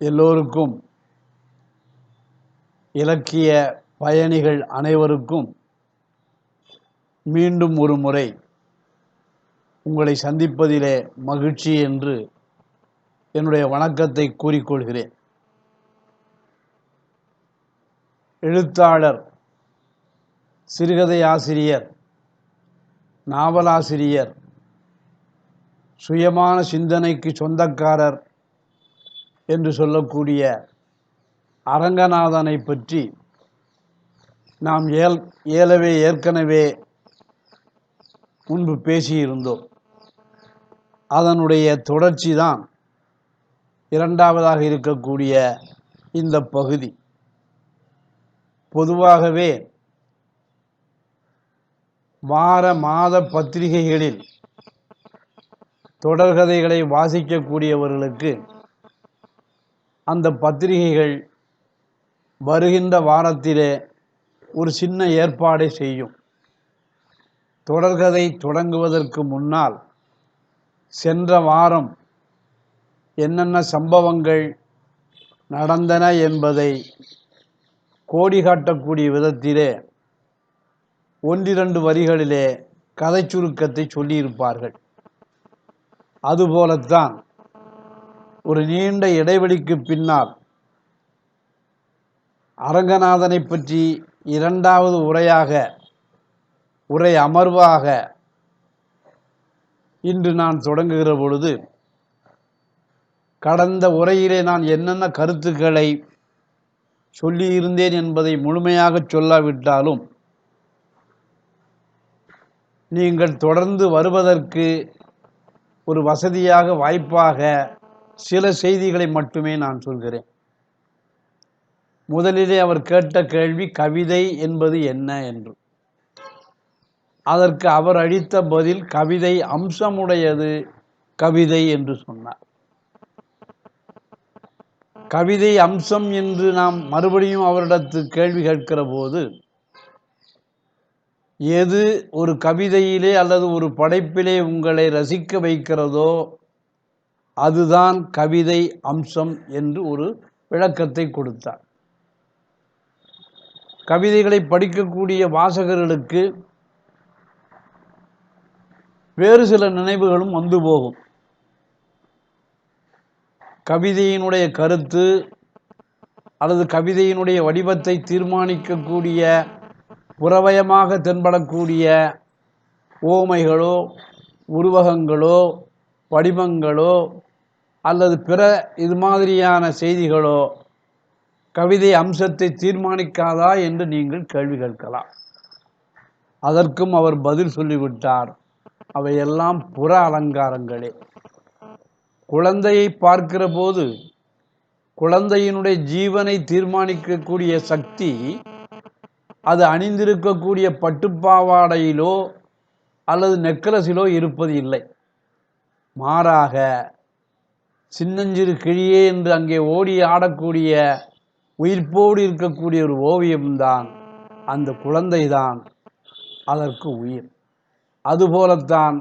எல்லோருக்கும், இலக்கிய பயணிகள் அனைவருக்கும் மீண்டும் ஒரு முறை உங்களை சந்திப்பதிலே மகிழ்ச்சி என்று என்னுடைய வணக்கத்தை கூறிக்கொள்கிறேன். எழுத்தாளர், சிறுகதை ஆசிரியர், நாவலாசிரியர், சுயமான சிந்தனைக்கு சொந்தக்காரர் என்று சொல்லக்கூடிய அரங்கநாதனை பற்றி நாம் ஏற்கனவே முன்பு பேசியிருந்தோம். அதனுடைய தொடர்ச்சி தான் இரண்டாவதாக இருக்கக்கூடிய இந்த பகுதி. பொதுவாகவே வார மாத பத்திரிகைகளில் தொடர்கதைகளை வாசிக்கக்கூடியவர்களுக்கு அந்த பத்திரிகைகள் வருகின்ற வாரத்திலே ஒரு சின்ன ஏற்பாடை செய்யும். தொடர்கதை தொடங்குவதற்கு முன்னால் சென்ற வாரம் என்னென்ன சம்பவங்கள் நடந்தன என்பதை கோடி காட்டக்கூடிய விதத்திலே ஒன்றிரண்டு வரிகளிலே கதை சுருக்கத்தை சொல்லியிருப்பார்கள். அதுபோலத்தான் ஒரு நீண்ட இடைவெளிக்கு பின்னால் அரங்கநாதனை பற்றி இரண்டாவது உரை அமர்வாக இன்று நான் தொடங்குகிற பொழுது, கடந்த உரையிலே நான் என்னென்ன கருத்துக்களை சொல்லியிருந்தேன் என்பதை முழுமையாக சொல்லாவிட்டாலும் நீங்கள் தொடர்ந்து வருவதற்கு ஒரு வசதியாக, வாய்ப்பாக சில செய்திகளை மட்டுமே நான் சொல்கிறேன். முதலிலே அவர் கேட்ட கேள்வி கவிதை என்பது என்ன என்று. அதற்கு அவர் அளித்த பதில் கவிதை அம்சமுடையது கவிதை என்று சொன்னார். கவிதை அம்சம் என்று நாம் மறுபடியும் அவரிடத்து கேள்வி கேட்கிற போது, எது ஒரு கவிதையிலே அல்லது ஒரு படைப்பிலே உங்களை ரசிக்க வைக்கிறதோ அதுதான் கவிதை அம்சம் என்று ஒரு விளக்கத்தை கொடுத்தார். கவிதைகளை படிக்கக்கூடிய வாசகர்களுக்கு வேறு சில நினைவுகளும் வந்து போகும். கவிதையினுடைய கருத்து அல்லது கவிதையினுடைய வடிவத்தை தீர்மானிக்கக்கூடிய புறவயமாக தென்படக்கூடிய ஓமைகளோ, உருவகங்களோ, படிமங்களோ அல்லது பிற இது மாதிரியான செய்திகளோ கவிதை அம்சத்தை தீர்மானிக்காதா என்று நீங்கள் கேள்வி கேட்கலாம். அதற்கும் அவர் பதில் சொல்லிவிட்டார், அவையெல்லாம் புற அலங்காரங்களே. குழந்தையை பார்க்கிற போது குழந்தையினுடைய ஜீவனை தீர்மானிக்கக்கூடிய சக்தி அது அணிந்திருக்கக்கூடிய பட்டுப்பாவாடையிலோ அல்லது நெக்லஸிலோ இருப்பது இல்லை. மாறாக சின்னஞ்சிறு கிழியே என்று அங்கே ஓடி ஆடக்கூடிய உயிர்ப்போடு இருக்கக்கூடிய ஒரு ஓவியம்தான் அந்த குழந்தைதான் அதற்கு உயிர். அதுபோலத்தான்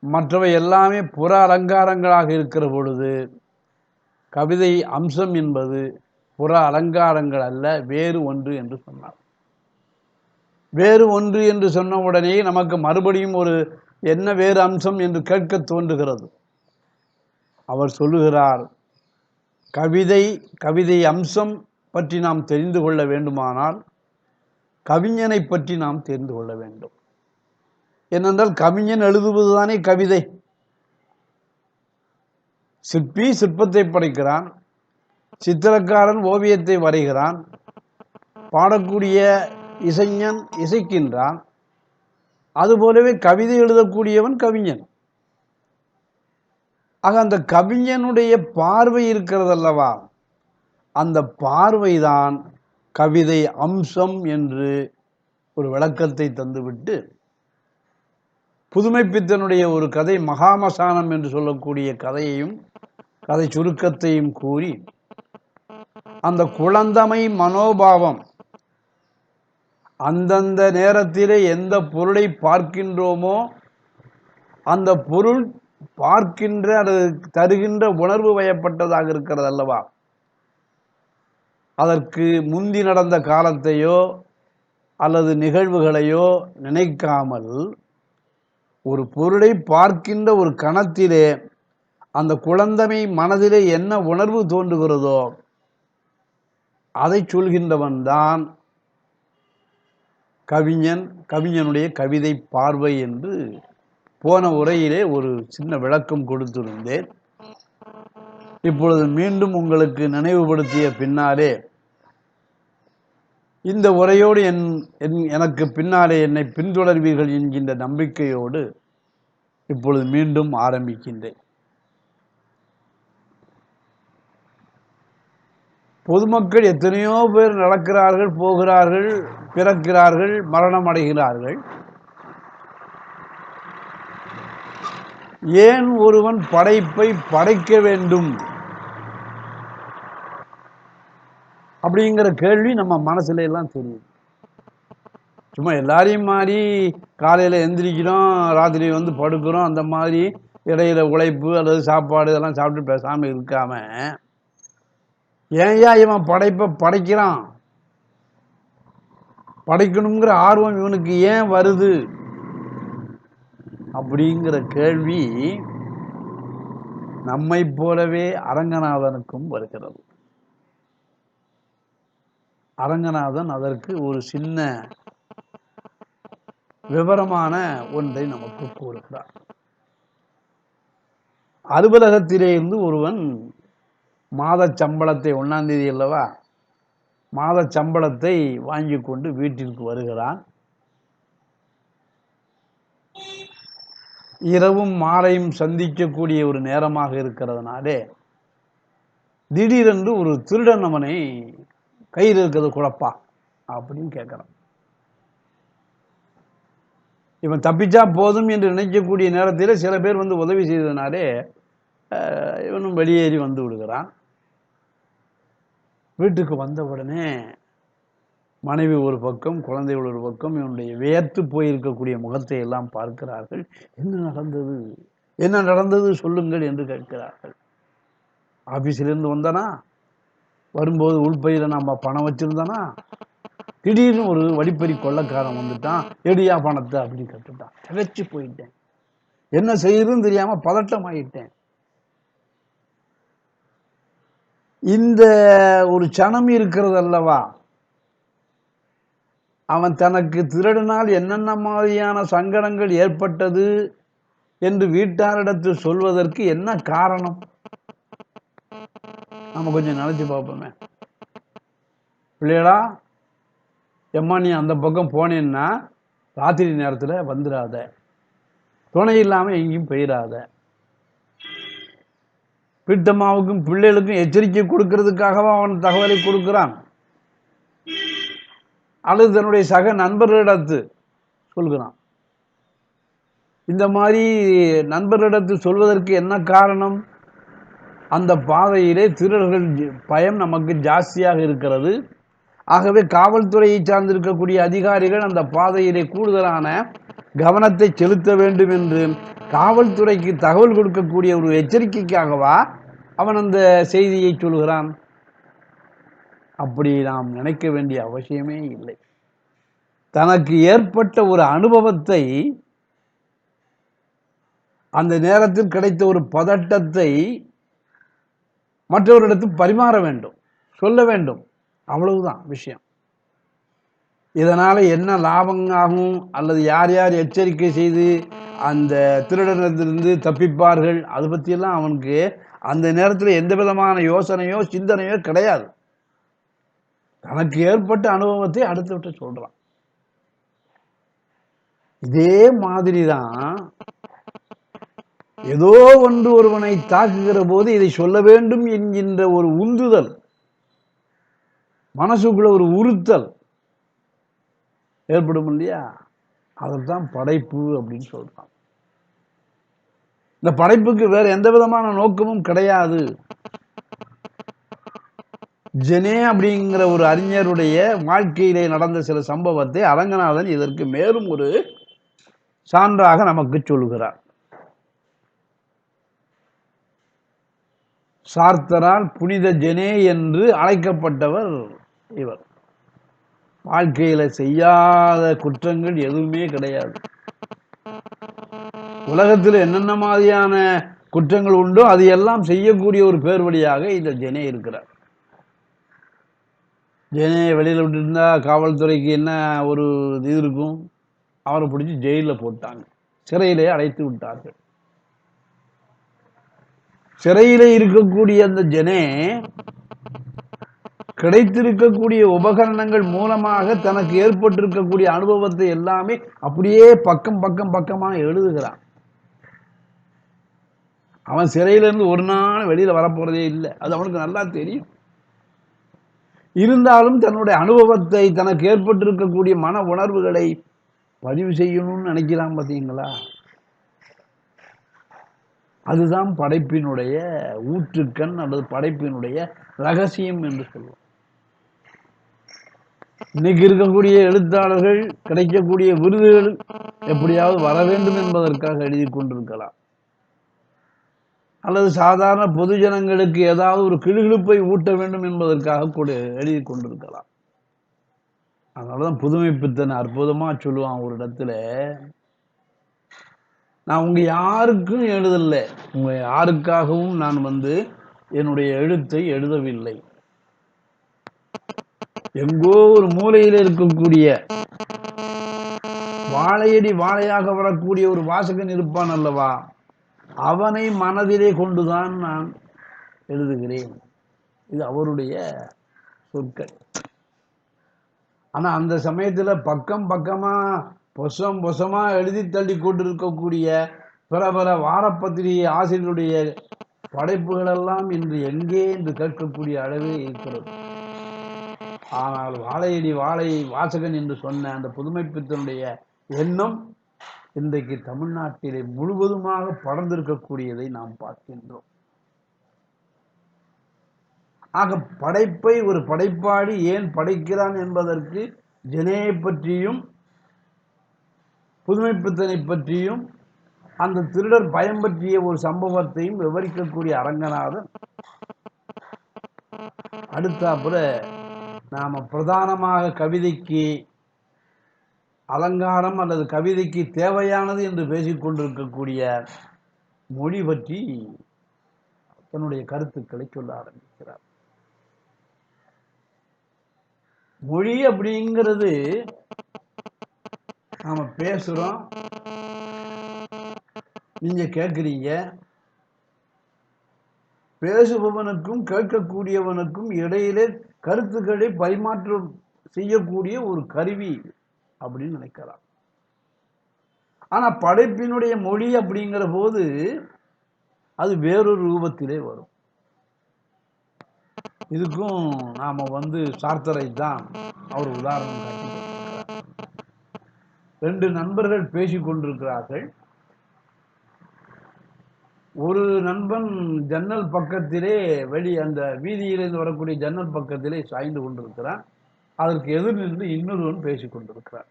மற்றவை எல்லாமே புற அலங்காரங்களாக இருக்கிற பொழுது கவிதை அம்சம் என்பது புற அலங்காரங்கள் அல்ல, வேறு ஒன்று என்று சொன்னார். வேறு ஒன்று என்று சொன்ன உடனே நமக்கு மறுபடியும் ஒரு என்ன வேறு அம்சம் என்று கேட்க தோன்றுகிறது. அவர் சொல்லுகிறார், கவிதை அம்சம் பற்றி நாம் தெரிந்து கொள்ள வேண்டுமானால் கவிஞனை பற்றி நாம் தெரிந்து கொள்ள வேண்டும். ஏனென்றால் கவிஞன் எழுதுவதுதானே கவிதை. சிற்பி சிற்பத்தை படைக்கிறான், சித்திரக்காரன் ஓவியத்தை வரைகிறான், பாடக்கூடிய இசைஞன் இசைக்கின்றான். அதுபோலவே கவிதை எழுதக்கூடியவன் கவிஞன். ஆக அந்த கவிஞனுடைய பார்வை இருக்கிறதல்லவா, அந்த பார்வைதான் கவிதை அம்சம் என்று ஒரு விளக்கத்தை தந்துவிட்டு, புதுமைப்பித்தனுடைய ஒரு கதை மகாமசானம் என்று சொல்லக்கூடிய கதையையும் கதை சுருக்கத்தையும் கூறி, அந்த குழந்தமை மனோபாவம் அந்தந்த நேரத்திலே எந்த பொருளை பார்க்கின்றோமோ அந்த பொருள் பார்க்கின்ற அல்லது தருகின்ற உணர்வு வயப்பட்டதாக இருக்கிறது அல்லவா. அதற்கு முந்தி நடந்த காலத்தையோ அல்லது நிகழ்வுகளையோ நினைக்காமல் ஒரு பொருளை பார்க்கின்ற ஒரு கணத்திலே அந்த குழந்தை மனதிலே என்ன உணர்வு தோன்றுகிறதோ அதை சொல்கின்றவன் தான் கவிஞன். கவிஞனுடைய கவிதை பார்வை என்று போன உரையிலே ஒரு சின்ன விளக்கம் கொடுத்திருந்தேன். இப்பொழுது மீண்டும் உங்களுக்கு நினைவுபடுத்திய பின்னாலே இந்த உரையோடு எனக்கு பின்னாலே என்னை பின்தொடர்வீர்கள் என்கின்ற நம்பிக்கையோடு இப்பொழுது மீண்டும் ஆரம்பிக்கின்றேன். பொதுமக்கள் எத்தனையோ பேர் நடக்கிறார்கள், போகிறார்கள், பிறக்கிறார்கள், மரணம் அடைகிறார்கள். ஏன் ஒருவன் படைப்பை படைக்க வேண்டும் அப்படிங்கிற கேள்வி நம்ம மனசுல எல்லாம் தெரியும். சும்மா எல்லாரையும் மாதிரி காலையில எந்திரிக்கிறோம், ராத்திரி வந்து படுக்கிறோம், அந்த மாதிரி இடையில உழைப்பு அல்லது சாப்பாடு இதெல்லாம் சாப்பிட்டு பேசாம இருக்காம ஏன்யா இவன் படைப்பை படைக்கிறான், படைக்கணுங்கிற ஆர்வம் இவனுக்கு ஏன் வருது அப்படிங்கிற கேள்வி நம்மை போலவே அரங்கநாதனுக்கும் வருகிறது. அரங்கநாதன் அதற்கு ஒரு சின்ன விவரமான ஒன்றை நமக்கு கூறுகிறார். அலுவலகத்திலே இருந்து ஒருவன் மாத சம்பளத்தை 1ஆம் தேதி அல்லவா, மாத சம்பளத்தை வாங்கி கொண்டு வீட்டிற்கு வருகிறான். இரவும் மாலையும் சந்திக்கக்கூடிய ஒரு நேரமாக இருக்கிறதுனாலே திடீரென்று ஒரு திருடன் அவனை கையில் இருக்கிறது குழப்பா அப்படின்னு கேட்கிறான். இவன் தப்பிச்சா போதும் என்று நினைக்கக்கூடிய நேரத்தில் சில பேர் வந்து உதவி செய்ததுனாலே இவனும் வெளியேறி வந்து விடுகிறான். வீட்டுக்கு வந்த உடனே மனைவி ஒரு பக்கம், குழந்தைகள் ஒரு பக்கம், இவனுடைய வியர்த்து போயிருக்கக்கூடிய முகத்தை எல்லாம் பார்க்கிறார்கள். என்ன நடந்தது, என்ன நடந்தது சொல்லுங்கள் என்று கேட்கிறார்கள். ஆபீஸிலிருந்து வந்தானா, வரும்போது உள்பையில நம்ம பணம் வச்சிருந்தானா, திடீர்னு ஒரு வழிப்பறி கொள்ளக்காரன் வந்துட்டான், எடியா பணத்தை அப்படின்னு கேட்டுட்டான். திகைச்சு போயிட்டேன், என்ன செய்யறதுன்னு தெரியாம பதட்டம் ஆகிட்டேன். இந்த ஒரு சனம் இருக்கிறது அல்லவா, அவன் தனக்கு திருடினால் என்னென்ன மாதிரியான சங்கடங்கள் ஏற்பட்டது என்று வீட்டாரிடத்தில் சொல்வதற்கு என்ன காரணம்? நம்ம கொஞ்சம் நினைச்சு பார்ப்போமே. பிள்ளைகளா, எம்மா நீ அந்த பக்கம் போனேன்னா ராத்திரி நேரத்தில் வந்துடாத, துணை இல்லாமல் எங்கேயும் போயிடாத. வீட்டம்மாவுக்கும் பிள்ளைகளுக்கும் எச்சரிக்கை கொடுக்கறதுக்காகவா அவன் தகவலை கொடுக்கிறான், அல்லது தன்னுடைய சக நண்பர்களிடத்து சொல்கிறான்? இந்த மாதிரி நண்பர்களிடத்து சொல்வதற்கு என்ன காரணம்? அந்த பாதையிலே திருடர்கள் பயம் நமக்கு ஜாஸ்தியாக இருக்கிறது. ஆகவே காவல்துறையை சார்ந்திருக்கக்கூடிய அதிகாரிகள் அந்த பாதையிலே கூடுதலான கவனத்தை செலுத்த வேண்டும் என்று காவல்துறைக்கு தகவல் கொடுக்கக்கூடிய ஒரு எச்சரிக்கைக்காகவா அவன் அந்த செய்தியை சொல்கிறான்? அப்படி நாம் நினைக்க வேண்டிய அவசியமே இல்லை. தனக்கு ஏற்பட்ட ஒரு அனுபவத்தை, அந்த நேரத்தில் கிடைத்த ஒரு பதட்டத்தை மற்றவரிடத்தில் பரிமாற வேண்டும், சொல்ல வேண்டும். அவ்வளவுதான் விஷயம். இதனால என்ன லாபம் ஆகும், அல்லது யார் யார் எச்சரிக்கை செய்து அந்த திருடனிடத்திலிருந்து தப்பிப்பார்கள், அதை பற்றியெல்லாம் அவனுக்கு அந்த நேரத்தில் எந்த விதமான யோசனையோ சிந்தனையோ கிடையாது. தனக்கு ஏற்பட்ட அனுபவத்தை அடுத்தவற்றை சொல்றான். இதே மாதிரிதான் ஏதோ ஒன்று ஒருவனை தாக்குகிற போது இதை சொல்ல வேண்டும் என்கின்ற ஒரு உந்துதல், மனசுக்குள்ள ஒரு உறுத்தல் ஏற்படும் இல்லையா, அதைத்தான் படைப்பு அப்படின்னு சொல்றான். இந்த படைப்புக்கு வேற எந்த விதமான நோக்கமும் கிடையாது. ஜெனே அப்படிங்கிற ஒரு அறிஞருடைய வாழ்க்கையிலே நடந்த சில சம்பவத்தை அரங்கநாதன் இதற்கு மேலும் ஒரு சான்றாக நமக்கு சொல்கிறார். சார்த்தரால் புனித ஜெனே என்று அழைக்கப்பட்டவர் இவர். வாழ்க்கையில செய்யாத குற்றங்கள் எதுவுமே கிடையாது. உலகத்தில் என்னென்ன மாதிரியான குற்றங்கள் உண்டோ அது எல்லாம் செய்யக்கூடிய ஒரு பேர் வழியாக இந்த ஜெனே இருக்கிறார். ஜெனே வெளியில் விட்டு இருந்தா காவல்துறைக்கு என்ன ஒரு இது இருக்கும்? அவரை பிடிச்சி ஜெயிலில் போட்டாங்க, சிறையிலே அடைத்து விட்டார்கள். சிறையிலே இருக்கக்கூடிய அந்த ஜெனே கிடைத்திருக்கக்கூடிய உபகரணங்கள் மூலமாக தனக்கு ஏற்பட்டிருக்கக்கூடிய அனுபவத்தை எல்லாமே அப்படியே பக்கமாக எழுதுகிறான். அவன் சிறையிலிருந்து ஒரு நாள் வெளியில வரப்போறதே இல்லை, அது அவனுக்கு நல்லா தெரியும். இருந்தாலும் தன்னுடைய அனுபவத்தை, தனக்கு ஏற்பட்டிருக்கக்கூடிய மன உணர்வுகளை பதிவு செய்யணும்னு நினைக்கிறான். பார்த்தீங்களா? அதுதான் படைப்பினுடைய ஊற்றுக்கண் அல்லது படைப்பினுடைய ரகசியம் என்று சொல்லுவோம். இன்னைக்கு இருக்கக்கூடிய எழுத்தாளர்கள் கிடைக்கக்கூடிய விருதுகள் எப்படியாவது வர வேண்டும் என்பதற்காக எழுதி கொண்டிருக்கலாம், அல்லது சாதாரண பொதுஜனங்களுக்கு ஏதாவது ஒரு கிளுகிழுப்பை ஊட்ட வேண்டும் என்பதற்காக கூட எழுதி கொண்டிருக்கலாம். அதனாலதான் புதுமைப்பித்தன் அற்புதமா சொல்லுவான் ஒரு இடத்துல, நான் உங்க யாருக்கும் எழுதல, உங்க யாருக்காகவும் நான் என்னுடைய எழுத்தை எழுதவில்லை. எங்கோ ஒரு மூலையில் இருக்கக்கூடிய வாழையடி வாழையாக வரக்கூடிய ஒரு வாசகன் இருப்பான் அல்லவா, அவனை மனதிலே கொண்டுதான் நான் எழுதுகிறேன். இது அவருடைய சொற்கள். ஆனா அந்த சமயத்துல பக்கமா பொசமா எழுதி தள்ளி கொண்டிருக்கக்கூடிய பிரபல வாரப்பத்திரிகை ஆசிரியருடைய படைப்புகள் எல்லாம் இன்று எங்கே என்று கேட்கக்கூடிய அளவே இருக்கிறது. ஆனால் வாழையடி வாழை வாசகன் என்று சொன்ன அந்த புதுமைப்பித்தனுடைய எண்ணம் இன்றைக்கு தமிழ்நாட்டிலே முழுவதுமாக படர்ந்திருக்கக்கூடியதை நாம் பார்க்கின்றோம். ஆக படைப்பை ஒரு படைப்பாளி ஏன் படைக்கிறான் என்பதற்கு ஜெனேயை பற்றியும் புதுமைப்பித்தனை பற்றியும் அந்த திருடர் பயம் பற்றிய ஒரு சம்பவத்தையும் விவரிக்கக்கூடிய அரங்கநாதன் அடுத்தாப்புல நாம பிரதானமாக கவிதைக்கு அலங்காரம் அல்லது கவிதைக்கு தேவையானது என்று பேசிக் கொண்டிருக்கக்கூடிய மொழி பற்றி தன்னுடைய கருத்துக்களை சொல்ல ஆரம்பிக்கிறார். மொழி அப்படிங்கிறது நாம பேசுறோம், நீங்க கேட்கிறீங்க. பேசுபவனுக்கும் கேட்கக்கூடியவனுக்கும் இடையிலே கருத்துக்களை பரிமாற்றம் செய்யக்கூடிய ஒரு கருவி அப்படின்னு நினைக்கலாம். ஆனா படைப்பினுடைய மொழி அப்படிங்கிற போது அது வேறொரு ரூபத்திலே வரும். இதுக்கும் நாம சார்த்தரை தான் அவர் உதாரணம் காட்டி. ரெண்டு நண்பர்கள் பேசிக் கொண்டிருக்கிறார்கள். ஒரு நண்பன் ஜன்னல் பக்கத்திலே அந்த வீதியிலிருந்து வரக்கூடிய ஜன்னல் பக்கத்திலே சாய்ந்து கொண்டிருக்கிறான். அதற்கு எதிர் நின்று இன்னொருவன் பேசிக் கொண்டிருக்கிறான்.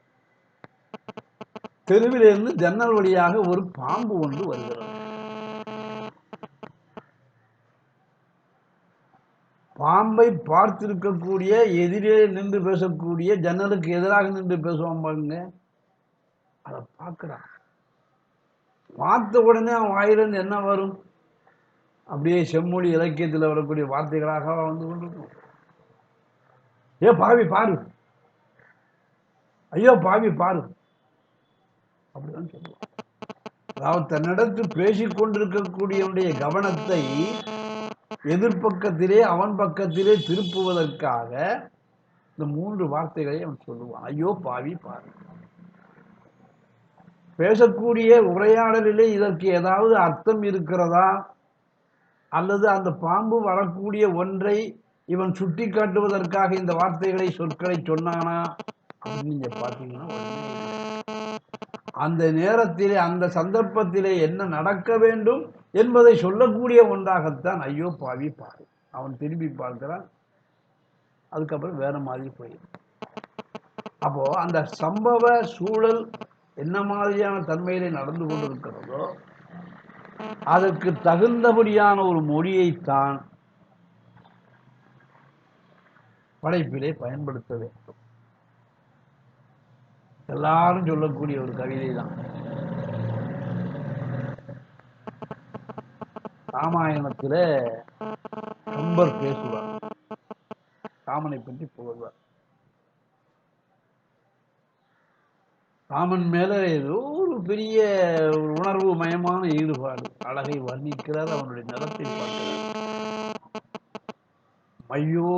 தெருவிலிருந்து ஜன்னல் வழியாக ஒரு பாம்பு ஒன்று வருகிறது. பாம்பை பார்த்திருக்கக்கூடிய எதிரே நின்று பேசக்கூடிய, ஜன்னலுக்கு எதிராக நின்று பேசுவான் பாருங்க, அதை பார்க்கிறான். பார்த்த உடனே அவன் வாயிலிருந்து என்ன வரும்? அப்படியே செம்மொழி இலக்கியத்தில் வரக்கூடிய வார்த்தைகளாக வந்து கொண்டிருக்கும். ஏ பாவி பாரு, ஐயோ பாவி பாரு, அப்படிதான் சொல்லுவான். அதாவது தன்னிடத்தில் பேசிக் கொண்டிருக்கக்கூடியவனுடைய கவனத்தை எதிர்பக்கத்திலே அவன் பக்கத்திலே திருப்புவதற்காக இந்த மூன்று வார்த்தைகளை அவன் சொல்லுவான். ஐயோ பாவி பாரு. பேசக்கூடிய உரையாடலிலே இதற்கு ஏதாவது அர்த்தம் இருக்கிறதா, அல்லது அந்த பாம்பு வரக்கூடிய ஒன்றை இவன் சுட்டி காட்டுவதற்காக இந்த வார்த்தைகளை சொற்களை சொன்னானா அப்படின்னு நீங்க பாத்தீங்கன்னா, அந்த நேரத்திலே அந்த சந்தர்ப்பத்திலே என்ன நடக்க வேண்டும் என்பதை சொல்லக்கூடிய ஒன்றாகத்தான் ஐயோ பாவி பாரு. அவன் திரும்பி பார்க்கிறான், அதுக்கப்புறம் வேற மாதிரி போயிடும். அப்போ அந்த சம்பவ சூழல் என்ன மாதிரியான தன்மையிலே நடந்து கொண்டிருக்கிறதோ அதற்கு தகுந்தபடியான ஒரு மொழியைத்தான் படைப்பிலே பயன்படுத்த வேண்டும். எல்லாரும் சொல்லக்கூடிய ஒரு கவிதை தான். ராமாயணத்துல கம்பர் பேசுவார், ராமனை பற்றி புகழ்வார். ராமன் மேல ஏதோ ஒரு பெரிய உணர்வு மயமான ஈடுபாடு, அழகை வர்ணிக்கிறார், அவனுடைய நிலத்தை பார்க்கிறார். மையோ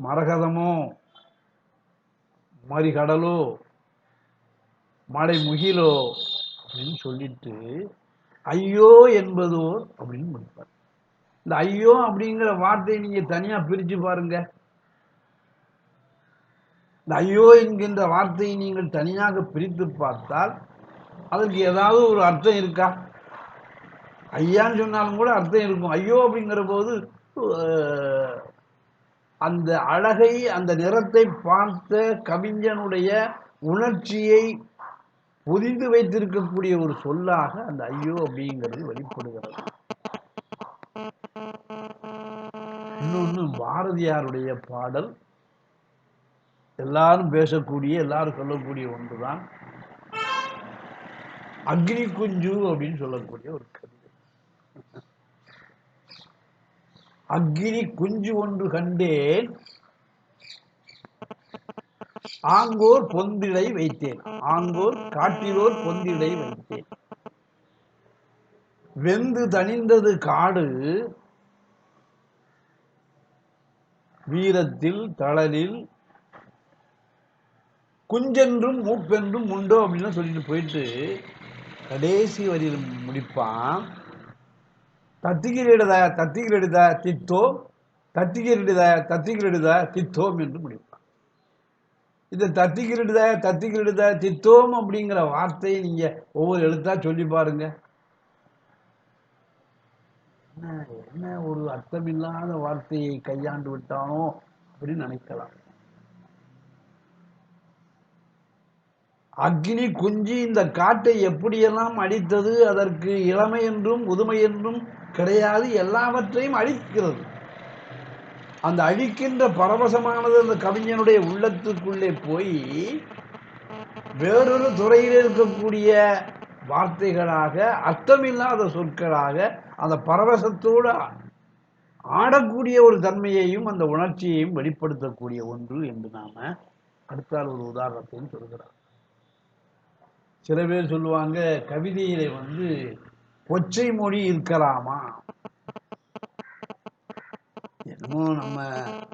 மரகதமோ மறிகடலோ மழை முகிலோ அப்படின்னு சொல்லிட்டு ஐயோ என்பதோ அப்படின்னு முடிப்பார். இந்த ஐயோ அப்படிங்கிற வார்த்தையை நீங்க தனியா பிரிச்சு பாருங்க. இந்த ஐயோ என்கின்ற வார்த்தையை நீங்கள் தனியாக பிரித்து பார்த்தால் அதற்கு ஏதாவது ஒரு அர்த்தம் இருக்கா? ஐயான்னு சொன்னாலும் கூட அர்த்தம் இருக்கும். ஐயோ அப்படிங்கிற போது அந்த அழகை, அந்த நிறத்தை பார்த்த கவிஞனுடைய உணர்ச்சியை பொதிந்து வைத்திருக்கக்கூடிய ஒரு சொல்லாக அந்த ஐயோ அப்படிங்கிறது வெளிப்படுகிறது. இன்னொன்னு பாரதியாருடைய பாடல், எல்லாரும் பேசக்கூடிய, எல்லாரும் சொல்லக்கூடிய ஒன்றுதான் அக்னி குஞ்சு அப்படின்னு சொல்லக்கூடிய ஒரு கவிதை. அக்னி குஞ்சு ஒன்று கண்டேன், ஆங்கோர் பொந்திடை வைத்தேன், ஆங்கோர் காட்டிலோர் பொந்திடை வைத்தேன். வெந்து தணிந்தது காடு, வீரத்தில் தளலில் குஞ்சென்றும் மூப்பென்றும் உண்டோ அப்படின்னு சொல்லிட்டு போயிட்டு கடைசி வரியில் முடிப்பான், தத்திகிரிடுத தத்திகிரிடுத தித்தோம், தத்திகிரிடுத தத்திகிரிடுத தித்தோம் என்று முடிப்பான். இந்த தத்திகிரிடுத தத்திகிரிடுத தித்தோம் அப்படிங்கிற வார்த்தையை நீங்க ஒவ்வொரு எழுத்தா சொல்லி பாருங்க. என்ன ஒரு அர்த்தமில்லாத வார்த்தையை கையாண்டு விட்டானோ அப்படின்னு நினைக்கலாம். அக்னி குஞ்சு இந்த காட்டை எப்படியெல்லாம் அழித்தது, அதற்கு இளமை என்றும் முதுமை என்றும் கிடையாது, எல்லாவற்றையும் அழிக்கிறது. அந்த அழிக்கின்ற பரவசமானது அந்த கவிஞனுடைய உள்ளத்துக்குள்ளே போய் வேறொரு துறையில் இருக்கக்கூடிய வார்த்தைகளாக, அர்த்தமில்லாத சொற்களாக அந்த பரவசத்தோடு ஆடக்கூடிய ஒரு தன்மையையும் அந்த உணர்ச்சியையும் வெளிப்படுத்தக்கூடிய ஒன்று என்று நாம அடுத்தால் ஒரு உதாரணத்தையும் சொல்கிறார். சில பேர் சொல்லுவாங்க, கவிதையில கொச்சை மொழி இருக்கலாமா? என்னமோ நம்ம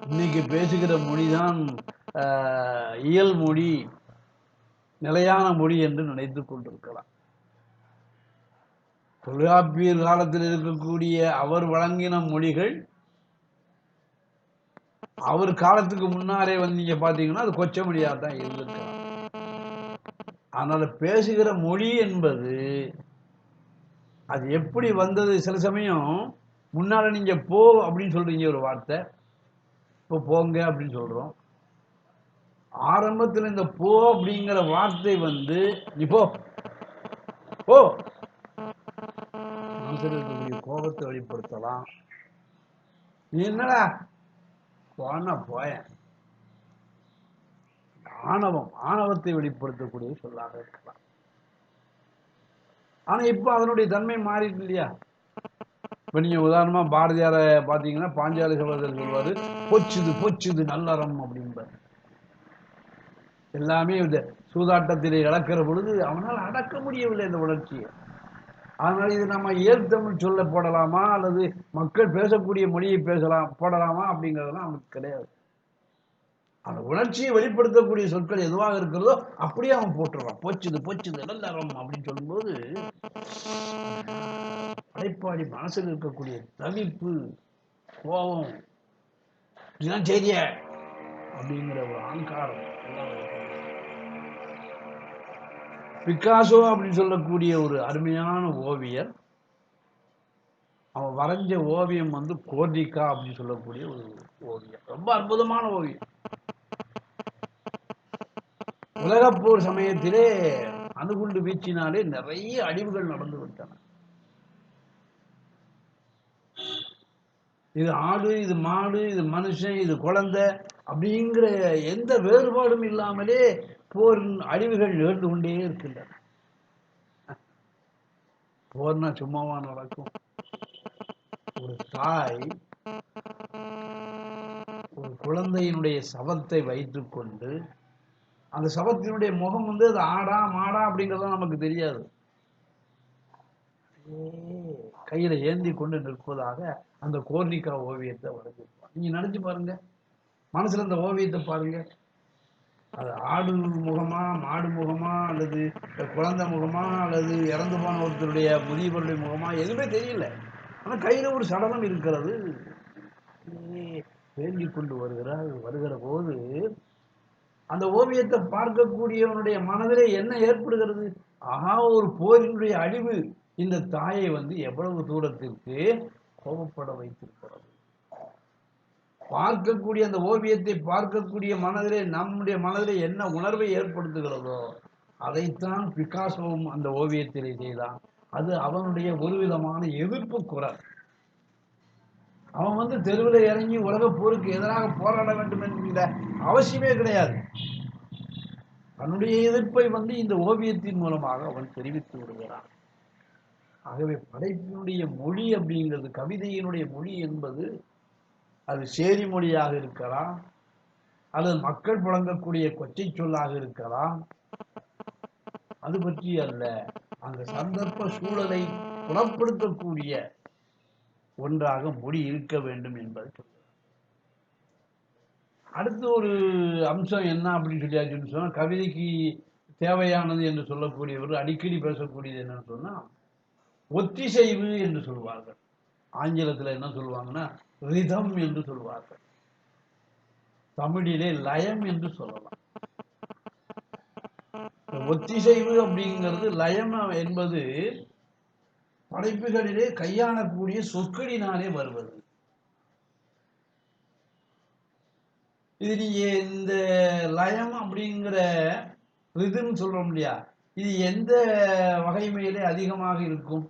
இன்னைக்கு பேசுகிற மொழிதான் இயல் மொழி, நிலையான மொழி என்று நினைத்துக் கொண்டிருக்கலாம். தொல்காப்பியர் காலத்தில் இருக்கக்கூடிய அவர் வழங்கின மொழிகள் அவர் காலத்துக்கு முன்னாரே நீங்க பாத்தீங்கன்னா அது கொச்சை மொழியாக தான் இருந்திருக்கலாம். அதனால பேசுகிற மொழி என்பது அது எப்படி வந்தது? சில சமயம் முன்னால நீங்க போ அப்படின்னு சொல்றீங்க ஒரு வார்த்தை, இப்போ போங்க அப்படின்னு சொல்றோம். ஆரம்பத்தில் இந்த போ அப்படிங்கிற வார்த்தை நீ போ போ மனசில் இருக்கக்கூடிய கோபத்தை வெளிப்படுத்தலாம். நீ என்னடா போனா போயேன், ஆணவத்தை வெளிப்படுத்தக்கூடிய சொல்லாக இருக்கலாம். ஆனா இப்ப அதனுடைய தன்மை மாறிட்டு இல்லையா? இப்ப நீங்க உதாரணமா பாரதியார பாத்தீங்கன்னா பாஞ்சாலி சபதத்தில் சொல்வாரு, பொச்சுது பொச்சுது நல்லறம் அப்படின்பார். எல்லாமே இந்த சூதாட்டத்திலே இழக்கிற பொழுது அவனால் அடக்க முடியவில்லை இந்த உணர்ச்சியை. அதனால இது நம்ம இயற்தமிழ் சொல்ல போடலாமா அல்லது மக்கள் பேசக்கூடிய மொழியை போடலாமா அப்படிங்கிறதுலாம் அவனுக்கு கிடையாது. அந்த உணர்ச்சியை வெளிப்படுத்தக்கூடிய சொற்கள் எதுவாக இருக்கிறதோ அப்படியே அவன் போட்டுறான். பொச்சுது பொச்சுது நல்லறம் அப்படின்னு சொல்லும்போது படைப்பாளி மனசில் இருக்கக்கூடிய தவிப்பு, கோபம், இதுதான் செய்திய அப்படிங்கிற ஒரு அகங்காரம் எல்லாம். பிக்காசோ அப்படின்னு சொல்லக்கூடிய ஒரு அருமையான ஓவியர், அவன் வரைஞ்ச ஓவியம் கோர்டிகா அப்படின்னு சொல்லக்கூடிய ஒரு ஓவியம், ரொம்ப அற்புதமான ஓவியம். உலகப்போர் சமயத்திலே அணுகுண்டு வீச்சினாலே நிறைய அழிவுகள் நடந்து விட்டன. இது ஆடு, இது மாடு, இது மனுஷன், இது குழந்தை அப்படிங்கிற எந்த வேறுபாடும் இல்லாமலே போரின் அழிவுகள் நிகழ்ந்து கொண்டே இருக்கின்றன. போர்னா சும்மாவா நடக்கும்? ஒரு தாய் ஒரு குழந்தையினுடைய சவத்தை வைத்துக் கொண்டு, அந்த சவத்தினுடைய முகம் வந்து அது ஆடா மாடா அப்படிங்கறதும் நமக்கு தெரியாது. கையில ஏந்தி கொண்டு நிற்பதாக அந்த கோர்னிகா ஓவியத்தை வரைஞ்சிருப்பாங்க. நீங்க நினைச்சு பாருங்க, மனசுல அந்த ஓவியத்தை பாருங்க. அது ஆடு முகமா, மாடு முகமா, அல்லது குழந்தை முகமா, அல்லது இறந்து போன ஒருத்தருடைய முதியவருடைய முகமா, எதுவுமே தெரியல. ஆனா கையில ஒரு சடலம் இருக்கிறது. வேண்டி கொண்டு வருகிற போது அந்த ஓவியத்தை பார்க்கக்கூடியவனுடைய மனதிலே என்ன ஏற்படுகிறது? ஆஹா, ஒரு போரினுடைய அழிவு இந்த தாயை வந்து எவ்வளவு தூரத்திற்கு கோபப்பட வைத்திருக்கிறது. பார்க்கக்கூடிய அந்த ஓவியத்தை பார்க்கக்கூடிய மனதிலே நம்முடைய மனதிலே என்ன உணர்வை ஏற்படுத்துகிறதோ அதைத்தான் பிகாசோவும் அந்த ஓவியத்திலே செய்தான். அது அவனுடைய ஒரு விதமான எதிர்ப்பு குரல். அவன் வந்து தெருவில் இறங்கி உலக போருக்கு எதிராக போராட வேண்டும் என்கிற அவசியமே கிடையாது. தன்னுடைய எதிர்ப்பை வந்து இந்த ஓவியத்தின் மூலமாக அவன் தெரிவித்து விடுகிறான். ஆகவே படைப்பினுடைய மொழி அப்படிங்கிறது, கவிதையினுடைய மொழி என்பது அது சேரி மொழியாக இருக்கலாம், அல்லது மக்கள் புழங்கக்கூடிய கொச்சை சொல்லாக இருக்கலாம். அது பற்றி அல்ல, அந்த சந்தர்ப்ப சூழலை புலப்படுத்தக்கூடிய ஒன்றாக மொழி இருக்க வேண்டும் என்பதை சொல்கிறார். அடுத்து ஒரு அம்சம் என்ன அப்படின்னு சொல்லியாச்சுன்னு சொன்னா, கவிதைக்கு தேவையானது என்று சொல்லக்கூடியவர் அடிக்கடி பேசக்கூடியது என்னன்னு சொன்னா ஒத்திசைவு என்று சொல்வார்கள். ஆங்கிலத்தில் என்ன சொல்லுவாங்கன்னா ரிதம் என்று சொல்வார்கள். தமிழிலே லயம் என்று சொல்லலாம். ஒத்திசைவு அப்படிங்கிறது, லயம் என்பது படைப்புகளிலே கையாளக்கூடிய சொற்களினாலே வருவது. இது நீங்க இந்த லயம் அப்படிங்கிற ரிதம் சொல்றோம் இல்லையா, இது எந்த வகைமையிலே அதிகமாக இருக்கும்?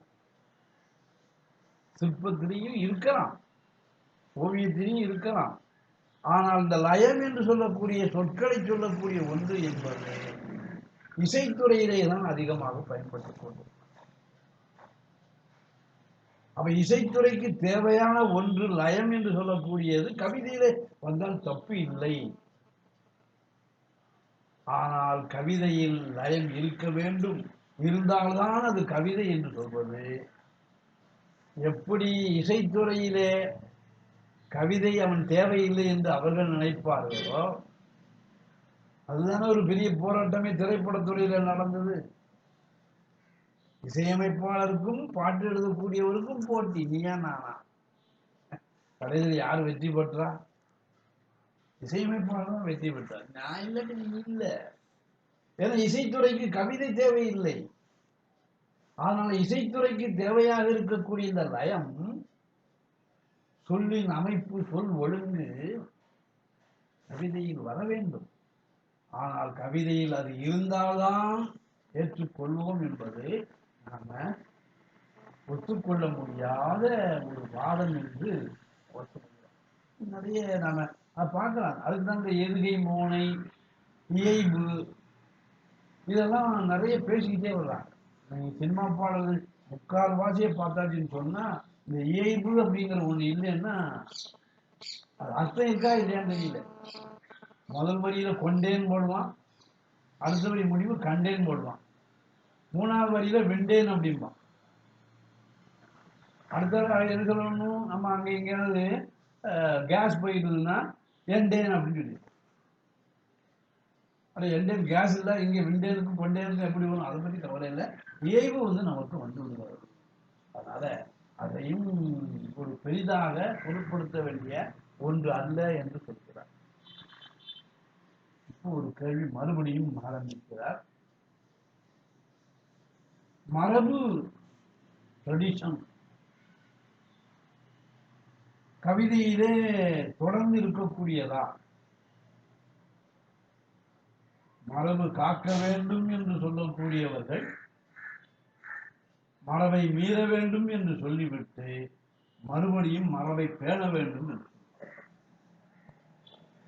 சிற்பத்திலையும் இருக்கலாம், ஓவியத்திலையும் இருக்கலாம். ஆனால் இந்த லயம் என்று சொல்லக்கூடிய சொற்களை சொல்லக்கூடிய ஒன்று என்பது இசைத்துறையிலே தான் அதிகமாக பயன்பட்டுக் கொண்டது. அப்ப இசைத்துறைக்கு தேவையான ஒன்று லயம் என்று சொல்லக்கூடியது கவிதையிலே வந்தால் தப்பு இல்லை. ஆனால் கவிதையில் லயம் இருக்க வேண்டும், இருந்தால்தான் அது கவிதை என்று சொல்வது. எப்படி இசைத்துறையிலே கவிதை அவன் தேவையில்லை என்று அவர்கள் நினைப்பார்களோ, அதுதானே ஒரு பெரிய போராட்டமே திரைப்படத்துறையில நடந்தது. இசையமைப்பாளருக்கும் பாட்டு எழுதக்கூடியவருக்கும் போட்டி, நீயா நானா. கடைசியில் யார் வெற்றி பெற்றா? இசையமைப்பாளர் தான் வெற்றி பெற்றார். நான் இல்லாட்டி நீ இல்லை. ஏன்னா இசைத்துறைக்கு கவிதை தேவையில்லை. ஆனால் இசைத்துறைக்கு தேவையாக இருக்கக்கூடிய இந்த லயம், சொல்லின் அமைப்பு, சொல் ஒழுங்கு கவிதையில் வர வேண்டும். ஆனால் கவிதையில் அது இருந்தால்தான் ஏற்றுக்கொள்வோம் என்பது நாம ஒத்துக்கொள்ள முடியாத ஒரு வாதம் என்று நிறைய நாம பார்க்கலாம். அதுக்குதான் இந்த எதுகை, மோனை, இயைபு இதெல்லாம் நிறைய பேசிக்கிட்டே வர்றாங்க. சினிமா பாடல்கள் முக்கால்வாசியை பார்த்தாச்சுன்னு சொன்னா இந்த இயைபு அப்படிங்கிற ஒண்ணு இல்லைன்னா அது அர்த்தம் இருக்கா இல்லையான்னு தெரியல. முதல் வரியில கொண்டேன் போடுவான், அடுத்த வரி முடிவு கண்டேன் போடுவான், மூணாவது வரியில வெண்டேன் அப்படிம்பான். அடுத்த என்ன சொல்லணும், நம்ம அங்க எங்கேயாவது கேஸ் போயிட்டுதுன்னா எண்டேன் அப்படின்னு சொல்லி, எண்டேன் கேஸ் இல்லை, இங்க வெண்டேனுக்கும் கொண்டேனுக்கும் எப்படி வரும் அதை பத்தி கவலை இல்லை. இயைபு வந்து நமக்கு வந்து விடுகிறது. அதனால அதையும் ஒரு பெரிதாக பொருட்படுத்த வேண்டிய ஒன்று அல்ல என்று சொல்கிறார். இப்போ ஒரு கேள்வி மறுபடியும் ஆரம்பிக்கிறார். மரபு, ட்ரெடிஷன் கவிதையிலே தொடர்ந்து இருக்கக்கூடியதா? மரபு காக்க வேண்டும் என்று சொல்லக்கூடியவர்கள் மரபை மீற வேண்டும் என்று சொல்லிவிட்டு மறுபடியும் மரபை பேண வேண்டும் என்று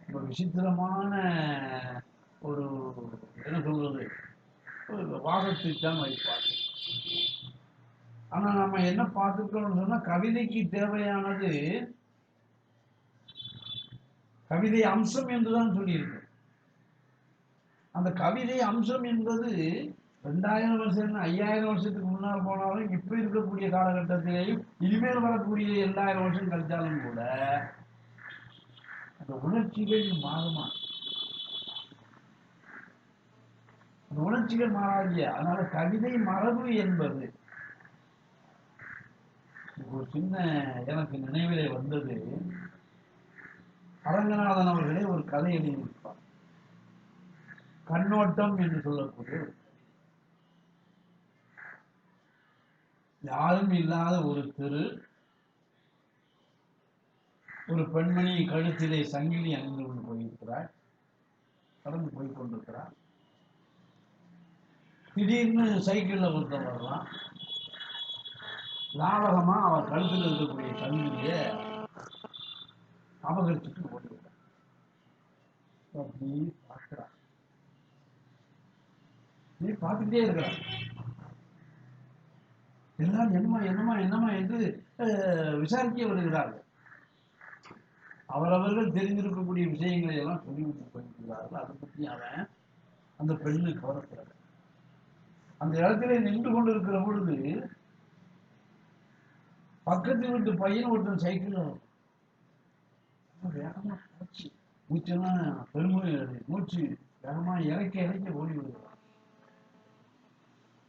ரொம்ப விசித்திரமான ஒரு என்ன சொல்றது வாதத்தை தான் வைப்பார்கள். ஆனா நம்ம என்ன பார்த்துக்கணும்னு சொன்னா கவிதைக்கு தேவையானது கவிதை அம்சம் என்றுதான் சொல்லியிருக்கு. அந்த கவிதை அம்சம் என்பது 2000 வருஷம் 5000 வருஷத்துக்கு முன்னால் போனாலும் இப்ப இருக்கக்கூடிய காலகட்டத்திலேயும் இனிமேல் வரக்கூடிய 2000 வருஷம் கழிச்சாலும் கூட அந்த உணர்ச்சிகள் மாறுமா? அந்த உணர்ச்சிகள் மாறாதியா? அதனால கவிதை மரபு என்பது ஒரு சின்ன எனக்கு நினைவிலே வந்தது. அரங்கநாதன் அவர்களே ஒரு கதை எழுதியிருப்பார், கண்ணோட்டம் என்று சொல்லக்கூடிய. யாரும் இல்லாத ஒரு தெரு, ஒரு பெண்மணி கழுத்திலே சங்கிலி அணிந்து கொண்டு போயிருக்கிறார், கடந்து போய் கொண்டிருக்கிறார். திடீர்னு சைக்கிள்ல ஒருத்தர் வரலாம், லாபகமா அவர் கழுத்தில் இருக்கக்கூடிய சங்கிலிய அபகரிச்சுட்டு ஓடிவிட்டார். அப்படி பார்க்கிறார், நீ பார்த்துட்டே இருக்கிறார். எல்லாம் என்னமா என்னமா என்னமா என்று விசாரிக்க வருகிறார்கள். அவரவர்கள் தெரிந்திருக்கக்கூடிய விஷயங்களை எல்லாம் சொல்லிவிட்டு போயிருக்கிறார்கள். அதை பற்றி அவன் அந்த பெண்ணு கவலைப்படுறார். அந்த இடத்திலே நின்று கொண்டிருக்கிற பொழுது பக்கத்து வீட்டு பையன் ஒருத்தன் சைக்கிள் வேகமா போச்சு, மூச்செல்லாம் மூச்சு வேகமா இறக்க ஓடி விடுகிறார்.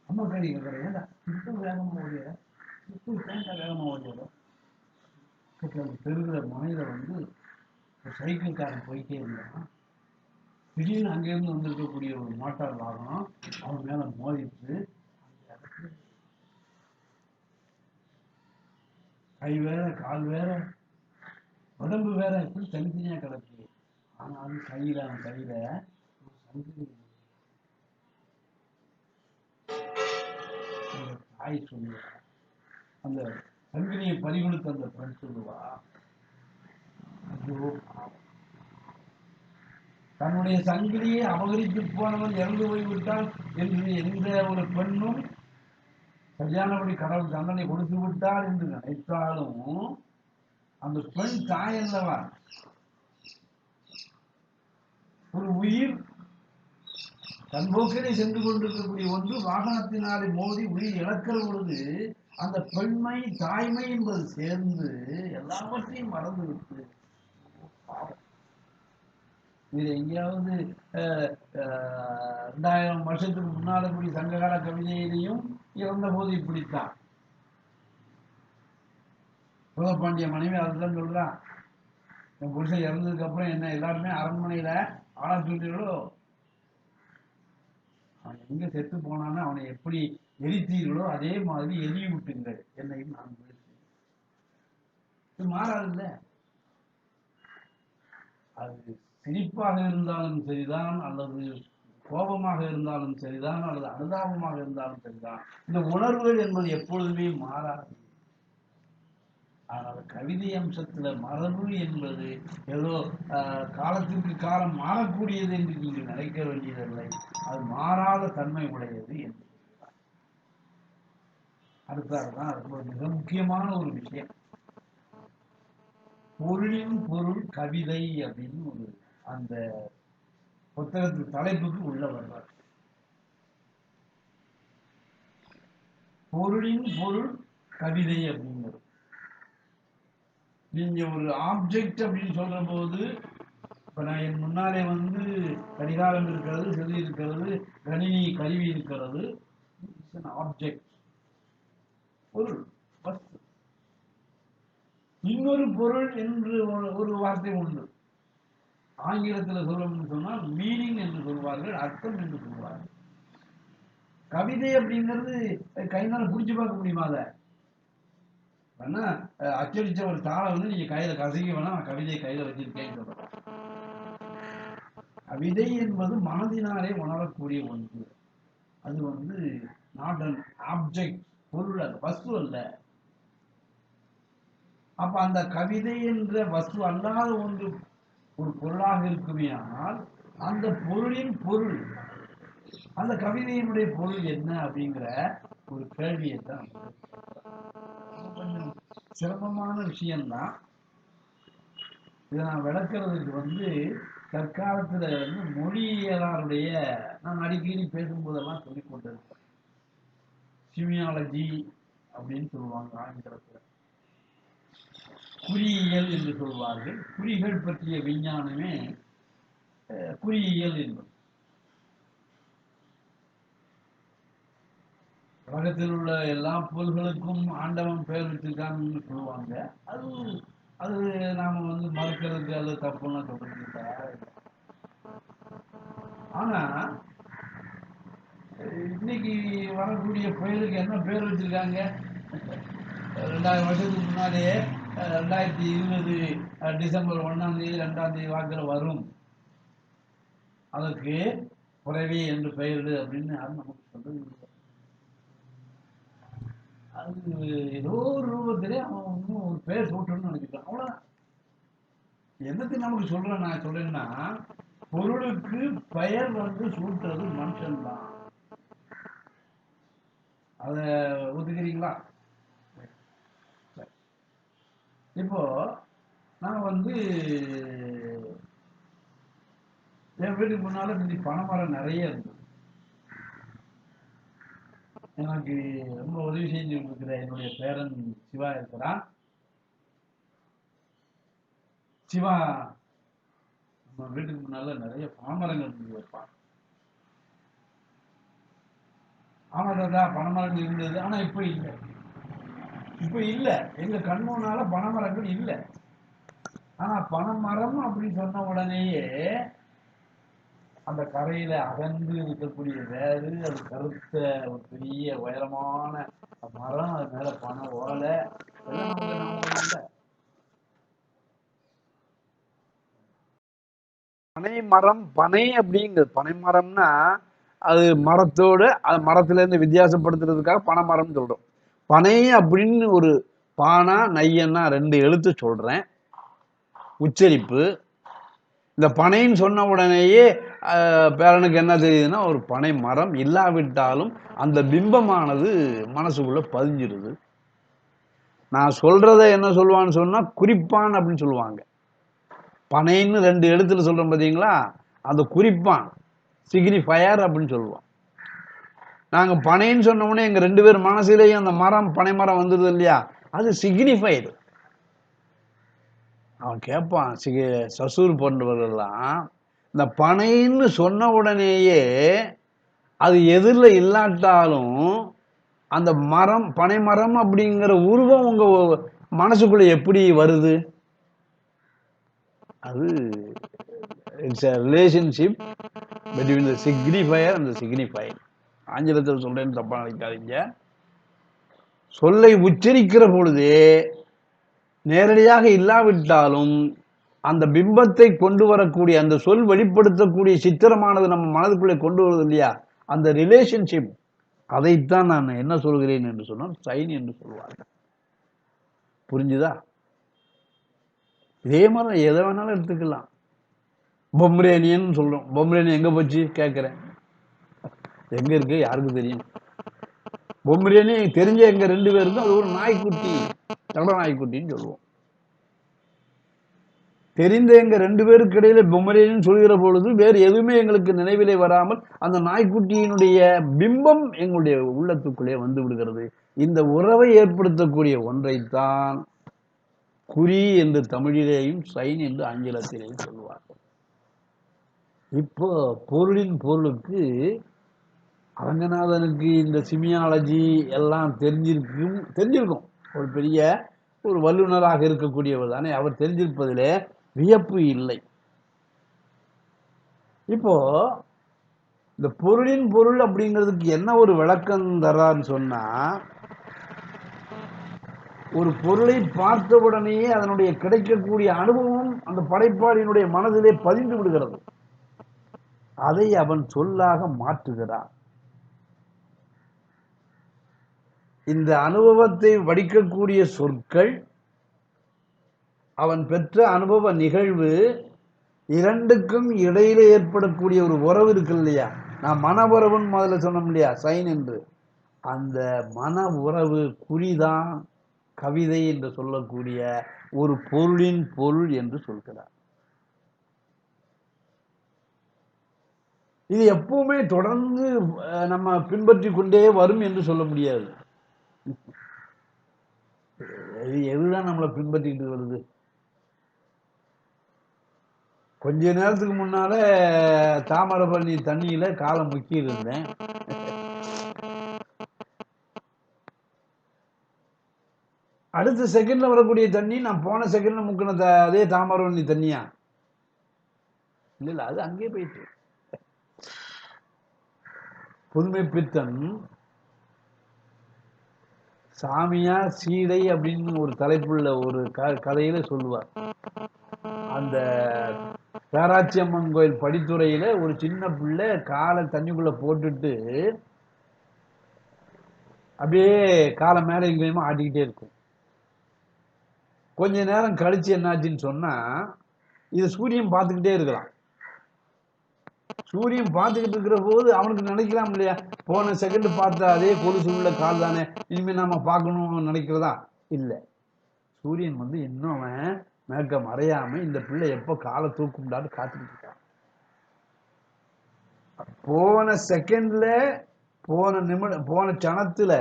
அம்மா கறி கேட்கற, ஏண்டா இப்ப வேகமா ஓடிய, இப்ப ஏண்டா வேகமா ஓடிடும். பெருகிற முனையில சைக்கிள்காரன் போயிட்டே இருந்தான். திடீர்னு அங்கிருந்து வந்திருக்கக்கூடிய ஒரு மோட்டார் வாகனம் அவன் மேல மோதிட்டு கை வேற கால் வேற உடம்பு வேற இப்படி தனித்தனியா கிடக்கு. ஆனாலும் அவன் கையில சங்கிலி. தாய் சொல்லுவா, அந்த சங்கிலியை பறிகொடுத்த அந்த பெண் சொல்லுவா, ஐயோ தன்னுடைய சங்கிலியை அபகரித்து போனவன் இறந்து போய்விட்டான் என்று எந்த ஒரு பெண்ணும் சரியானபடி கடவுள் தண்டனை கொடுத்து விட்டார் என்று நினைத்தாலும் அந்த பெண் தாய் அல்லவா, ஒரு உயிர் தன் போக்கிலே சென்று கொண்டிருக்கக்கூடிய ஒன்று வாகனத்தினாலே மோதி உயிர் இழக்கிற பொழுது அந்த பெண்மை தாய்மை என்பது சேர்ந்து எல்லாவற்றையும் மறந்து விட்டு இது எங்கேயாவது 2000 வருஷத்துக்கு முன்னால கூடிய சங்ககால கவிதையிலையும் இறந்த போது இப்படித்தான். சிவபாண்டிய மனைவி அதுதான் சொல்றான், என் புருஷன் இறந்ததுக்கு அப்புறம் என்ன எல்லாருமே அரண்மனையில ஆளா சொல்றீங்களோ, அவன் எங்க செத்து போனான்னு அவனை எப்படி எரித்தீர்களோ அதே மாதிரி எரிய விட்டுங்கள் என்னையும் நான் மாறாதுல்ல. அது சிரிப்பாக இருந்தாலும் சரிதான், அல்லது கோபமாக இருந்தாலும் சரிதான், அல்லது அனுதாபமாக இருந்தாலும் சரிதான், இந்த உணர்வுகள் என்பது எப்பொழுதுமே மாறாது. ஆனால் கவிதை அம்சத்துல மரபு என்பது ஏதோ காலத்திற்கு காலம் மாறக்கூடியது என்று நீங்கள் நினைக்க வேண்டியதில்லை, அது மாறாத தன்மை உடையது என்று. அடுத்ததான் அது மிக முக்கியமான ஒரு விஷயம், பொருளின் பொருள் கவிதை அப்படின்னு ஒரு அந்த புத்தகத்து தலைப்புக்கு உள்ள வர்றார். பொருளின் பொருள் கவிதை அப்படிங்கிறது. நீங்க ஒரு ஆப்ஜெக்ட் அப்படின்னு சொல்ற போது, இப்ப நான் என் முன்னாலே கடிகாரம் இருக்கிறது, செல் இருக்கிறது, கணினி கருவி இருக்கிறது, ஆப்ஜெக்ட் பொருள். இன்னொரு பொருள் என்று ஒரு வார்த்தை உண்டு, ஆங்கிலத்தில் சொல்லணும்னு சொன்னால் மீனிங் என்று சொல்வார்கள், அர்த்தம் என்று சொல்வார்கள். கவிதை அப்படிங்கிறது கைனால புடிச்சு பார்க்க முடியுமா? அதை வேணா அச்சடிச்ச ஒரு தாளை நீங்க கையில கசக்கி வேணா நான் கவிதையை கையில வச்சிருக்கேன்னு சொல்றேன். கவிதை என்பது மனதினாலே உணரக்கூடிய ஒன்று. அது வந்து நாட் அன் ஆப்ஜெக்ட், பொருள் அல்ல, வஸ்து அல்ல. அப்ப அந்த கவிதை என்ற வஸ்து அல்லாத ஒன்று ஒரு பொருளாக இருக்குமே, ஆனால் அந்த பொருளின் பொருள், அந்த கவிதையினுடைய பொருள் என்ன அப்படிங்கிற ஒரு கேள்வியை தான் கொஞ்சம் சிரமமான விஷயம்தான். இதை நான் விளக்குறதுக்கு வந்து தற்காலத்துல வந்து மொழியியலாருடைய, நான் அடிக்கடி பேசும்போதெல்லாம் சொல்லிக் கொண்டிருப்பேன், சிமியாலஜி அப்படின்னு சொல்லுவாங்க ஆங்கிலத்தில், குறியியல் என்று சொல்வார்கள். குறிகள் பற்றிய விஞ்ஞானமே குறியியல் என்பது. உலகத்தில் உள்ள எல்லா பொருள்களுக்கும் ஆண்டவன் பெயர் வச்சிருக்காங்கன்னு சொல்லுவாங்க. அது அது நாம வந்து மறுக்கிறதுக்கு அது தப்புன்னா சொல்றதுக்கு தயாரா இல்லை. ஆனா இன்னைக்கு வரக்கூடிய பெயருக்கு என்ன பேர் வச்சிருக்காங்க? 2000 வருஷத்துக்கு முன்னாடியே 2020 டிசம்பர் 1ஆம் தேதி 2ஆம் தேதி வாக்கில் வரும், அதற்கு புறவி என்று பெயரிடு அப்படின்னு யாரும் நமக்கு சொல்றது. அது ஏதோ ஒரு ரூபத்திலே அவன் இன்னும் ஒரு பேர் சூட்டணும்னு நினைக்கிறான், அவ்வளவுதான். என்னத்துக்கு நமக்கு சொல்றேன், நான் சொல்றேன்னா, பொருளுக்கு பெயர் வந்து சூட்டுறது மனுஷன் தான். அத ஒத்துக்கிறீங்களா? இப்போ நான் வந்து என் வீட்டுக்கு முன்னால இன்னைக்கு பனைமரம் நிறைய இருக்கு. எனக்கு ரொம்ப உதவி செஞ்சு இருக்கிற என்னுடைய பேரன் சிவா இருக்கிறான். சிவா நம்ம வீட்டுக்கு முன்னால நிறைய பனைமரங்கள் இருந்து வைப்பான். ஆமா தாத்தா, பனைமரங்கள் இருந்தது, ஆனா இப்ப இல்லை. இப்ப இல்ல, எங்க கண் முன்னால பனைமரங்கள் இல்ல. ஆனா பனைமரம் அப்படின்னு சொன்ன உடனேயே அந்த கரையில அகன்று இருக்கக்கூடிய வேறு, அது கருத்த ஒரு பெரிய உயரமான மரம், அது மேல பனை ஓலை, எல்லாம் நமக்கு ஞாபகம் இல்லை. பனை மரம், பனை அப்படிங்கிறது, பனை மரம்னா அது மரத்தோடு, அது மரத்துல இருந்து வித்தியாசப்படுத்துறதுக்காக பனை மரம் சொல்றோம். பனை அப்படின்னு ஒரு பானா நையன்னா 2 எழுத்து சொல்றேன், உச்சரிப்பு. இந்த பனைன்னு சொன்ன உடனேயே பேரனுக்கு என்ன தெரியுதுன்னா, ஒரு பனை மரம், இல்லாவிட்டாலும் அந்த பிம்பமானது மனசுக்குள்ள பதிஞ்சிருது. நான் சொல்றத என்ன சொல்லுவான்னு சொன்னா குறிப்பான் அப்படின்னு சொல்லுவாங்க. பனைன்னு 2 எழுத்துல சொல்றோம் பாத்தீங்களா, அந்த குறிப்பான், சிக்னிஃபயர் அப்படின்னு சொல்லுவோம். நாங்க பனைன்னு சொன்ன உடனே எங்க 2 பேர் மனசுலேயும் அந்த மரம், பனை மரம் வந்துருது இல்லையா, அது சிக்னிஃபைடு. அவன் கேட்பான், சசூர் போன்றவர்கள்லாம் இந்த பனைன்னு சொன்ன உடனேயே அது எதிரில் இல்லாட்டாலும் அந்த மரம், பனை மரம் அப்படிங்கிற உருவம் உங்க மனசுக்குள்ள எப்படி வருது? அது it's a relationship between the signifier and the signified. ஆங்கிலத்தில் சொல்றேன்னு தப்பா நினைக்காதீங்க. சொல்லை உச்சரிக்கிற பொழுதே நேரடியாக இல்லாவிட்டாலும் அந்த பிம்பத்தை கொண்டு வரக்கூடிய, அந்த சொல் வெளிப்படுத்தக்கூடிய சித்திரமானது நம்ம மனதுக்குள்ளே கொண்டு வருது இல்லையா, அந்த ரிலேஷன்ஷிப், அதைத்தான் நான் என்ன சொல்கிறேன் என்று சொன்னால் சைன் என்று சொல்வார்கள். புரிஞ்சுதா? இதே மாதிரி எதை வேணாலும் எடுத்துக்கலாம். பொம்ரேனியன் சொல்றோம், பொம்ரேனியன் எங்க போச்சு கேட்கிறேன், எங்க இருக்கு யாருக்கு தெரியும்? பொம்ரேனியன் தெரிஞ்ச எங்க 2 பேருக்கும் அது ஒரு நாய்க்குட்டி, தட நாய்க்குட்டின்னு சொல்லுவோம். தெரிந்த எங்க 2 பேருக்கு இடையில பொம்மரேனின்னு சொல்கிற பொழுது வேறு எதுவுமே எங்களுக்கு நினைவிலே வராமல் அந்த நாய்க்குட்டியினுடைய பிம்பம் எங்களுடைய உள்ளத்துக்குள்ளே வந்து விடுகிறது. இந்த உறவை ஏற்படுத்தக்கூடிய ஒன்றைத்தான் குறி என்று தமிழிலேயும் சைன் என்று ஆங்கிலத்திலேயும் சொல்வார்கள். இப்போ பொருளின் பொருளுக்கு அரங்கநாதனுக்கு இந்த சிமியாலஜி எல்லாம் தெரிஞ்சிருக்கும். ஒரு பெரிய ஒரு வல்லுநராக இருக்கக்கூடியவர் தானே, அவர் தெரிஞ்சிருப்பதிலே வியப்பு இல்லை. இப்போ இந்த பொருளின் பொருள் அப்படிங்கிறதுக்கு என்ன ஒரு விளக்கம் தர்றான்னு சொன்னா, ஒரு பொருளை பார்த்தவுடனேயே அதனுடைய கிடைக்கக்கூடிய அனுபவம் அந்த படைப்பாளியினுடைய மனதிலே பதிந்து விடுகிறது. அதை அவன் சொல்லாக மாற்றுகிறான். இந்த அனுபவத்தை வடிக்கக்கூடிய சொற்கள், அவன் பெற்ற அனுபவ நிகழ்வு, இரண்டுக்கும் இடையில ஏற்படக்கூடிய ஒரு உறவு இருக்கு இல்லையா? நான் மன உறவுன்னு முதல்ல சொன்னோம் இல்லையா, சைன் என்று. அந்த மன உறவு குறிதான் கவிதை என்று சொல்லக்கூடிய ஒரு பொருளின் பொருள் என்று சொல்கிறார். இது எப்பவுமே தொடர்ந்து நம்ம பின்பற்றி கொண்டே வரும் என்று சொல்ல முடியாது. எதுதான் நம்மளை பின்பற்றிக்கிட்டு வருது? கொஞ்ச நேரத்துக்கு முன்னால தாமிரபரணி தண்ணியில காலை முக்கி இருந்தேன். அடுத்த செகண்ட்ல வரக்கூடிய தண்ணி நான் போன செகண்ட்ல முக்கின அதே தாமிரபரணி தண்ணியா? இல்ல, அது அங்கே போயிட்டு. புதுமை பித்தன் சாமியா சீடை அப்படின்னு ஒரு தலைப்புள்ள ஒரு கதையில சொல்லுவார். அந்த பேராச்சி அம்மன் கோயில் படித்துறையில ஒரு சின்ன பிள்ளை காலை தண்ணிக்குள்ள போட்டுட்டு அப்படியே காலை மேல எங்கேயுமா ஆட்டிக்கிட்டே இருக்கும். கொஞ்ச நேரம் கழிச்சு என்னாச்சுன்னு சொன்னா, இது சூரியன் பார்த்துக்கிட்டே இருக்கலாம். சூரியன் பார்த்துக்கிட்டு இருக்கிற போது அவனுக்கு நினைக்கலாம் இல்லையா, போன செகண்ட் பார்த்த அதே கொலுசு உள்ள கால் தானே, இனிமே நாம பார்க்கணும்னு நினைக்கிறதா? இல்ல. சூரியன் வந்து இன்னும் அவன் மேற்க மறையாம இந்த பிள்ளை எப்போ காலை தூக்கும்டான்னு காத்துக்கிட்டு இருக்கான். போன செகண்ட்ல, போன நிமிடம், போன சணத்துல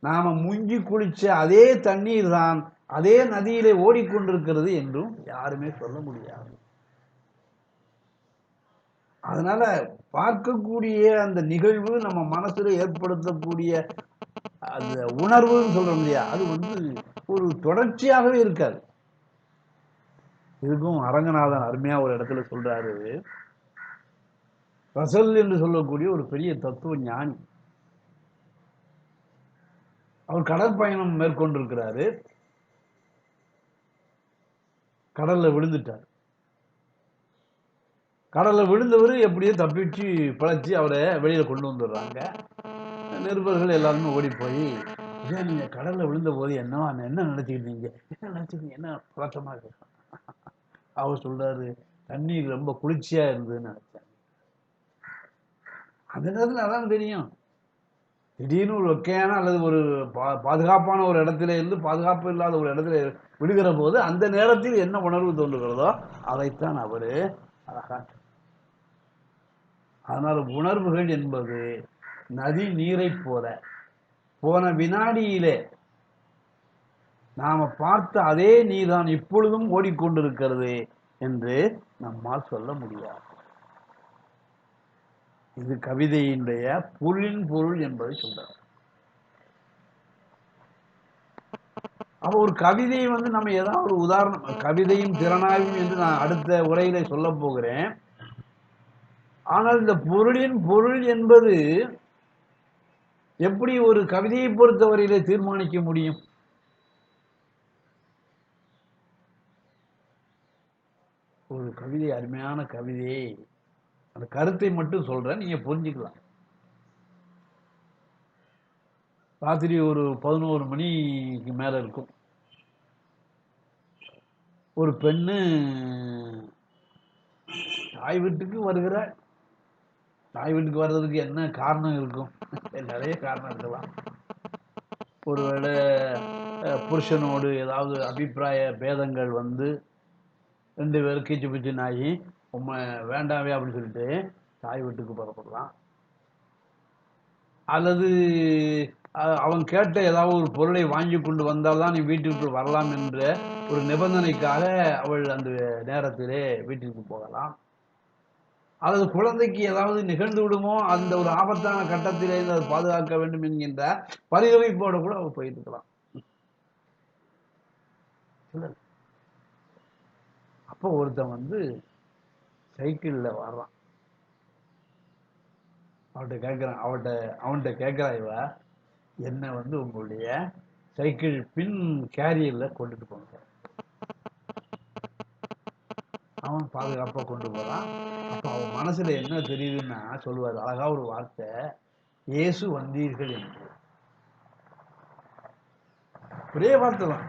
நாம முங்கி குளிச்ச அதே தண்ணீர் தான் அதே நதியிலே ஓடிக்கொண்டிருக்கிறது என்றும் யாருமே சொல்ல முடியாது. அதனால பார்க்கக்கூடிய அந்த நிகழ்வு நம்ம மனசுல ஏற்படுத்தக்கூடிய அந்த உணர்வுன்னு சொல்றோம் இல்லையா, அது வந்து ஒரு தொடர்ச்சியாகவே இருக்காது. இதுக்கும் அரங்கநாதன் அருமையா ஒரு இடத்துல சொல்றாரு. ரசல் என்று சொல்லக்கூடிய ஒரு பெரிய தத்துவ ஞானி, அவர் கடற்பயணம் மேற்கொண்டிருக்கிறாரு. கடல்ல விழுந்துட்டார். கடல்ல விழுந்தவர் எப்படியோ தப்பிச்சு பிழைச்சி அவரை வெளியில கொண்டு வந்துடுறாங்க. நிருபர்கள் எல்லாருமே ஓடி போய், ஏன் நீங்க கடல்ல விழுந்த போது என்ன நினைச்சுக்கிட்டீங்க, என்ன நினைச்சுக்கிட்டீங்க, என்ன பழக்கமா இருக்கு? அவர் சொல்றாரு, தண்ணீர் ரொம்ப குளிர்ச்சியா இருந்ததுன்னு நினைச்சேன். அந்த நேரத்தில் அதான் தெரியும், திடீர்னு ஒரு வெக்கையான அல்லது ஒரு பாதுகாப்பான ஒரு இடத்துல இருந்து பாதுகாப்பு இல்லாத ஒரு இடத்துல விடுகிற போது அந்த நேரத்தில் என்ன உணர்வு தோன்றுகிறதோ அதைத்தான் அவரு அழகா. அதனால உணர்வுகள் என்பது நதி நீரை போல போன வினாடியிலே நாம பார்த்த அதே நீர்தான் இப்பொழுதும் ஓடிக்கொண்டிருக்கிறது என்று நம்மால் சொல்ல முடியாது. இது கவிதையினுடைய பொருளின் பொருள் என்பதை சொல்றார். அப்ப ஒரு கவிதையை வந்து நம்ம ஏதாவது ஒரு உதாரணம், கவிதையும் திறனாய்வும் என்று நான் அடுத்த உரையில சொல்ல போகிறேன். ஆனால் இந்த பொருளின் பொருள் என்பது எப்படி ஒரு கவிதையை பொறுத்தவரையிலே தீர்மானிக்க முடியும்? ஒரு கவிதை, அருமையான கவிதையை, அந்த கருத்தை மட்டும் சொல்றேன், நீங்க புரிஞ்சுக்கலாம். ராத்திரி ஒரு 11 மணிக்கு மேல இருக்கும். ஒரு பெண்ணு தாய் வீட்டுக்கு வருகிறாள். தாய் வீட்டுக்கு வர்றதுக்கு என்ன காரணம் இருக்கும்? நிறைய காரணம் இருக்கலாம். ஒருவேளை புருஷனோடு ஏதாவது அபிப்பிராய பேதங்கள் வந்து 2 பேரும் கீச்சு பிச்சுன்னு ஆகி உண்மை வேண்டாமே அப்படின்னு சொல்லிட்டு தாய் வீட்டுக்கு புறப்படலாம். அல்லது அவன் கேட்ட ஏதாவது ஒரு பொருளை வாங்கி கொண்டு வந்தால்தான் நீ வீட்டிற்கு வரலாம் என்ற ஒரு நிபந்தனைக்காக அவள் அந்த நேரத்திலே வீட்டிற்கு போகலாம். அல்லது குழந்தைக்கு ஏதாவது நிகழ்ந்து விடுமோ, அந்த ஒரு ஆபத்தான கட்டத்திலே அதை பாதுகாக்க வேண்டும் என்கின்ற பரிதவிப்போடு கூட அவள் போயிட்டு இருக்கலாம். அப்போ ஒருத்தன் வந்து சைக்கிள்ல வர்றான். அவன்கிட்ட கேட்கிறா இவ, என்ன வந்து உங்களுடைய சைக்கிள் பின் கேரியர்ல கொண்டுட்டு போங்க. அவன் பாதுகாப்பா கொண்டு போறான். அப்ப அவ மனசுல என்ன தெரியுதுன்னா சொல்லுவார் அழகா ஒரு வார்த்தை, இயேசு வந்தீர்கள் என்று. ஒரே வார்த்தை தான்.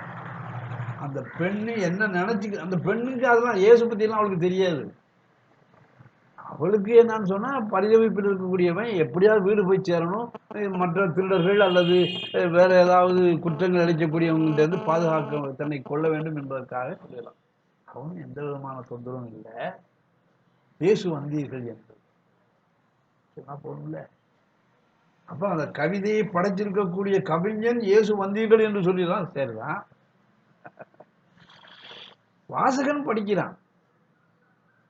அந்த பெண்ணு என்ன நினைச்சு, அந்த பெண்ணுக்கு அதெல்லாம் இயேசு பத்தி எல்லாம் அவளுக்கு தெரியாது. அவளுக்கு என்னன்னு சொன்னா, பரிதவிப்பில் இருக்கக்கூடியவன் எப்படியாவது வீடு போய் சேரணும், மற்ற திருடர்கள் அல்லது வேற ஏதாவது குற்றங்கள் அளிக்கக்கூடியவங்கள்ட்ட இருந்து பாதுகாக்க தன்னை கொள்ள வேண்டும் என்பதற்காக சொல்லலாம். அவனும் எந்த விதமான தொந்தரவும் இல்லை. இயேசு வந்தீர்கள் என்று சொன்னா போதும்ல. அப்ப அந்த கவிதையை படைச்சிருக்கக்கூடிய கவிஞன் இயேசு வந்தீர்கள் என்று சொல்லிடலாம், சரிதான். வாசகன் படிக்கிறான்.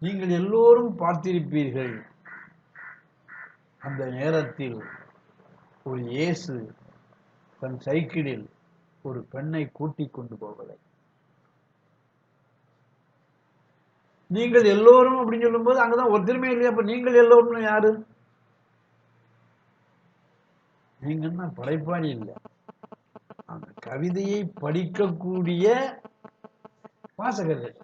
நீங்கள் எல்லோரும் பார்த்திருப்பீர்கள், அந்த நேரத்தில் ஒரு இயேசு தன் சைக்கிளில் ஒரு பெண்ணை கூட்டிக் கொண்டு போவதை. நீங்கள் எல்லோரும் அப்படின்னு சொல்லும் போது அங்கதான் ஒருத்தருமே இல்லையா? அப்ப நீங்கள் எல்லோரும் யாரு? நீங்கன்னா படைப்பாளி இல்லை, அந்த கவிதையை படிக்கக்கூடிய வாசகர்கள்.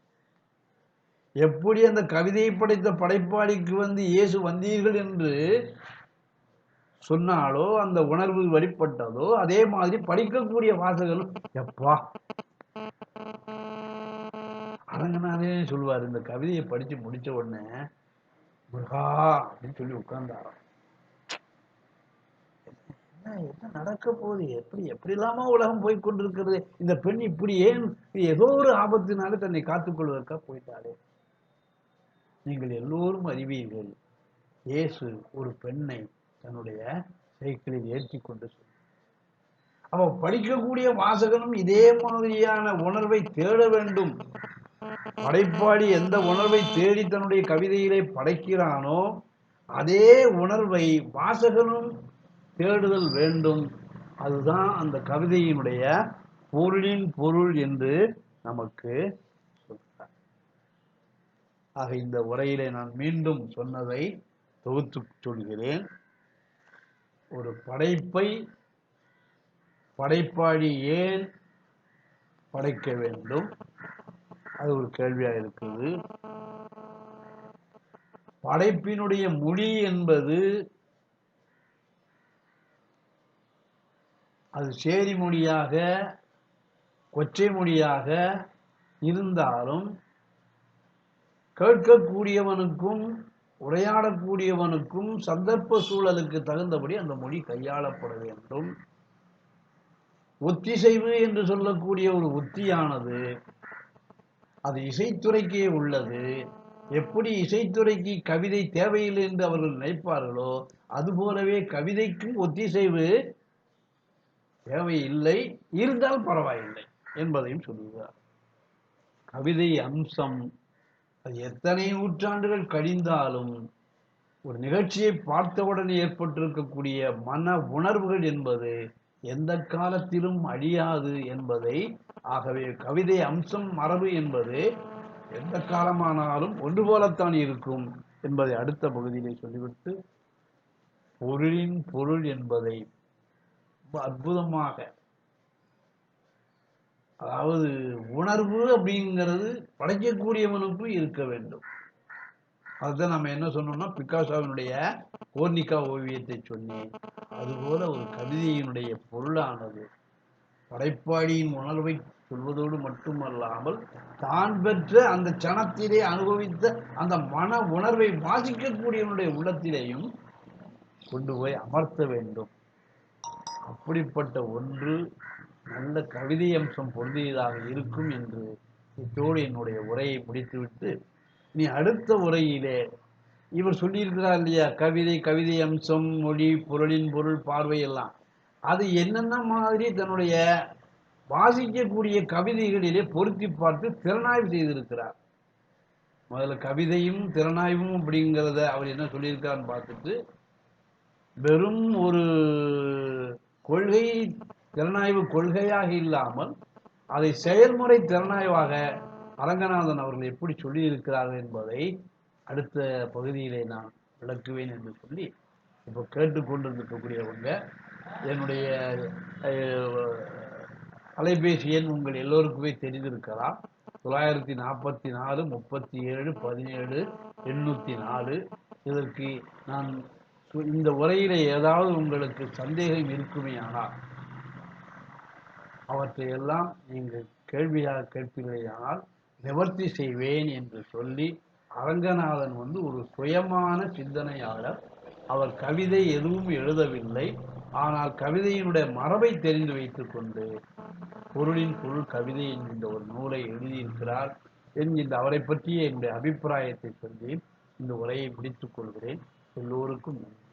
எப்படி அந்த கவிதையை படைத்த படைப்பாளிக்கு இயேசு வந்தீர்கள் என்று சொன்னாலோ, அந்த உணர்வு வெளிப்பட்டதோ, அதே மாதிரி படிக்கக்கூடிய வாசகர்கள் எப்பா அரங்கனாலே சொல்லுவார், இந்த கவிதையை படிச்சு முடிச்ச உடனே முருகா அப்படின்னு சொல்லி உட்கார்ந்தாராம். என்ன நடக்க போகுது, எப்படி இல்லாம உலகம் போய் கொண்டிருக்கிறது, இந்த பெண் இப்படி ஏன் ஏதோ ஒரு ஆபத்தினால தன்னை காத்துக்கொள்வதற்காக போயிட்டாரே. நீங்கள் எல்லோரும் அறிவீர்கள், இயேசு ஒரு பெண்ணை தன்னுடைய சைக்கிளில் ஏற்றி கொண்டு அவ படிக்கக்கூடிய வாசகனும் இதே மாதிரியான உணர்வை தேட வேண்டும். படைப்பாளி எந்த உணர்வை தேடி தன்னுடைய கவிதையிலே படைக்கிறானோ அதே உணர்வை வாசகனும் தேடுதல் வேண்டும். அதுதான் அந்த கவிதையினுடைய பொருளின் பொருள் என்று நமக்கு சொல்கிறார். ஆக இந்த உரையிலே நான் மீண்டும் சொன்னதை தொகுத்து சொல்கிறேன். ஒரு படைப்பை படைப்பாளி ஏன் படைக்க வேண்டும், அது ஒரு கேள்வியா இருக்குது. படைப்பினுடைய மொழி என்பது அது சேரி மொழியாக கொச்சை மொழியாக இருந்தாலும் கேட்கக்கூடியவனுக்கும் உரையாடக்கூடியவனுக்கும் சந்தர்ப்ப சூழலுக்கு தகுந்தபடி அந்த மொழி கையாளப்பட வேண்டும். ஒத்திசைவு என்று சொல்லக்கூடிய ஒரு உத்தியானது அது இசைத்துறைக்கே உள்ளது. எப்படி இசைத்துறைக்கு கவிதை தேவையில்லை என்று அவர்கள் நினைப்பார்களோ அதுபோலவே கவிதைக்கும் ஒத்திசைவு தேவையில்லை, இருந்தால் பரவாயில்லை என்பதையும் சொல்லுகிறார். கவிதை அம்சம் அது எத்தனை நூற்றாண்டுகள் கழிந்தாலும் ஒரு நிகழ்ச்சியை பார்த்தவுடன் ஏற்பட்டிருக்கக்கூடிய மன உணர்வுகள் என்பது எந்த காலத்திலும் அழியாது என்பதை, ஆகவே கவிதை அம்சம் மரபு என்பது எந்த காலமானாலும் ஒன்று போலத்தான் இருக்கும் என்பதை அடுத்த பகுதியிலே சொல்லிவிட்டு, பொருளின் பொருள் என்பதை அற்புதமாக, அதாவது உணர்வு அப்படிங்கிறது படைக்கக்கூடியவனுக்கும் இருக்க வேண்டும். அதுதான் நம்ம என்ன சொன்னோம்னா, பிக்காசோவினுடைய கோர்னிகா ஓவியத்தை சொன்னேன். அதுபோல ஒரு கவிதையினுடைய பொருளானது படைப்பாளியின் உணர்வை சொல்வதோடு மட்டுமல்லாமல் தான் பெற்ற அந்த சனத்திலே அனுபவித்த அந்த மன உணர்வை வாசிக்கக்கூடியவனுடைய உள்ளத்திலேயும் கொண்டு போய் அமர்த்த வேண்டும். அப்படிப்பட்ட ஒன்று நல்ல கவிதை அம்சம் பொருந்தியதாக இருக்கும் என்று இத்தோடு என்னுடைய உரையை முடித்துவிட்டு, நீ அடுத்த உரையிலே இவர் சொல்லியிருக்கிறார் இல்லையா, கவிதை அம்சம் மொழி பொருளின் பொருள் பார்வை எல்லாம், அது என்னென்ன மாதிரி தன்னுடைய வாசிக்கக்கூடிய கவிதைகளிலே பொருத்தி பார்த்து திறனாய்வு செய்திருக்கிறார். முதல்ல கவிதையும் திறனாய்வும் அப்படிங்கிறத அவர் என்ன சொல்லியிருக்காருன்னு பார்த்துட்டு, வெறும் ஒரு கொள்கை திறனாய்வு கொள்கையாக இல்லாமல் அதை செயல்முறை திறனாய்வாக அரங்கநாதன் அவர்கள் எப்படி சொல்லி இருக்கிறார்கள் என்பதை அடுத்த பகுதியிலே நான் விளக்குவேன் என்று சொல்லி, இப்போ கேட்டுக்கொண்டிருக்கக்கூடியவங்க என்னுடைய அலைபேசி எண் உங்கள் எல்லோருக்குமே தெரிந்திருக்கலாம். 944 37 17 804. இதற்கு நான் இந்த உரையிலே ஏதாவது உங்களுக்கு சந்தேகம் இருக்குமேயானால் அவற்றை எல்லாம் நீங்கள் கேள்வியாக கேட்பீர்களேயானால் நிவர்த்தி செய்வேன் என்று சொல்லி, அரங்கநாதன் ஒரு சுயமான சிந்தனையாளர். அவர் கவிதை எதுவும் எழுதவில்லை. ஆனால் கவிதையினுடைய மரபை தெரிந்து வைத்துக் கொண்டு பொருளின் பொருள் கவிதை என்கின்ற ஒரு நூலை எழுதியிருக்கிறார் என்கின்ற அவரை பற்றிய என்னுடைய அபிப்பிராயத்தை சொல்லி இந்த உரையை முடித்துக் கொள்கிறேன். எல்லோருக்கும் நன்றி.